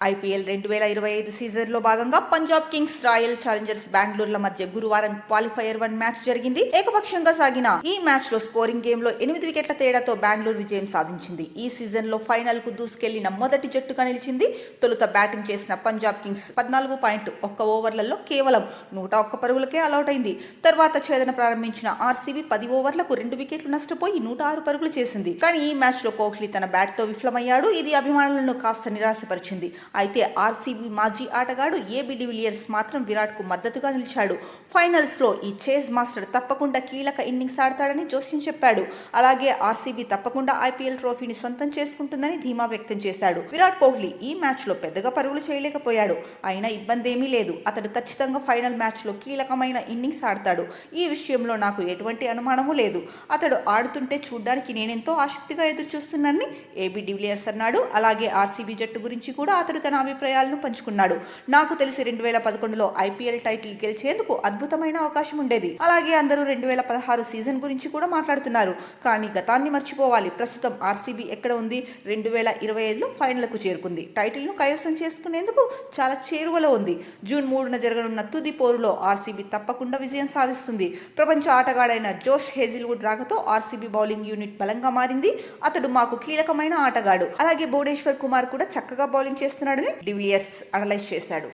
IPL 2025 సీజన్లో భాగంగా Punjab Kings royal Challengers బెంగళూరుల మధ్య గురువారం క్వాలిఫైయర్ 1 మ్యాచ్ జరిగింది. ఏకపక్షంగా సాగిన ఈ మ్యాచ్ లో స్కోరింగ్ గేమ్ లో 8 వికెట్ల తేడాతో బెంగళూరు విజయం సాధించింది. ఈ సీజన్ లో ఫైనల్ కు దూసుకెళ్లిన మొదటి జట్టుగా నిలిచింది. తొలుత బ్యాటింగ్ చేసిన పంజాబ్ కింగ్స్ 14.1 ఓవర్లలో కేవలం 101 పరుగులకే అవుట్ అయింది. తర్వాత ఛేదన ప్రారంభించిన ఆర్సీబీ 10 ఓవర్లకు 2 వికెట్లు నష్టపోయి 106 పరుగులు చేసింది. కానీ ఈ మ్యాచ్ లో కోహ్లీ తన బ్యాట్ తో విఫలమయ్యాడు. ఇది అభిమానులను కాస్త నిరాశపరిచింది. అయితే ఆర్సీబీ మాజీ ఆటగాడు ఏబీ డివిలియర్స్ మాత్రం విరాట్ కు మద్దతుగా నిలిచాడు. ఫైనల్స్ లో ఈ చేజ్ మాస్టర్ తప్పకుండా కీలక ఇన్నింగ్స్ ఆడతాడని జోస్యం చెప్పాడు. అలాగే ఆర్సీబీ తప్పకుండా ఐపీఎల్ ట్రోఫీని సొంతం చేసుకుంటుందని ధీమా వ్యక్తం చేశాడు. విరాట్ కోహ్లీ ఈ మ్యాచ్ లో పెద్దగా పరుగులు చేయలేకపోయాడు. అయినా ఇబ్బంది ఏమీ లేదు. అతడు ఖచ్చితంగా ఫైనల్ మ్యాచ్ లో కీలకమైన ఇన్నింగ్స్ ఆడతాడు. ఈ విషయంలో నాకు ఎటువంటి అనుమానమూ లేదు. అతడు ఆడుతుంటే చూడ్డానికి నేనెంతో ఆసక్తిగా ఎదురు చూస్తున్నానని ఏబీ డివిలియర్స్ అన్నాడు. అలాగే ఆర్సీబీ జట్టు గురించి కూడా అతడు తన అభిప్రాయాలను పంచుకున్నాడు. నాకు తెలిసి 2011లో ఐపీఎల్ టైటిల్ గెలిచేందుకు అద్భుతమైన అవకాశం ఉండేది. అలాగే అందరూ 2016 సీజన్ గురించి కూడా మాట్లాడుతున్నారు. కానీ గతాన్ని మర్చిపోవాలి. ప్రస్తుతం ఆర్సీబీ ఎక్కడ ఉంది? 2025లో ఫైనల్కు చేరుకుంది. టైటిల్ను కైవసం చేసుకునేందుకు చాలా చేరువలో ఉంది. జూన్ 3న జరగనున్న తుది పోరులో ఆర్సీబీ తప్పకుండా విజయం సాధిస్తుంది. ప్రపంచ ఆటగాడైన జోష్ హేజిల్వుడ్ రాకతో ఆర్సీబీ బౌలింగ్ యూనిట్ బలంగా మారింది. అతడు మాకు కీలకమైన ఆటగాడు. అలాగే భువనేశ్వర్ కుమార్ కూడా చక్కగా బౌలింగ్ చేస్తున్నాడని డివిలియర్స్ అనలైజ్ చేశాడు.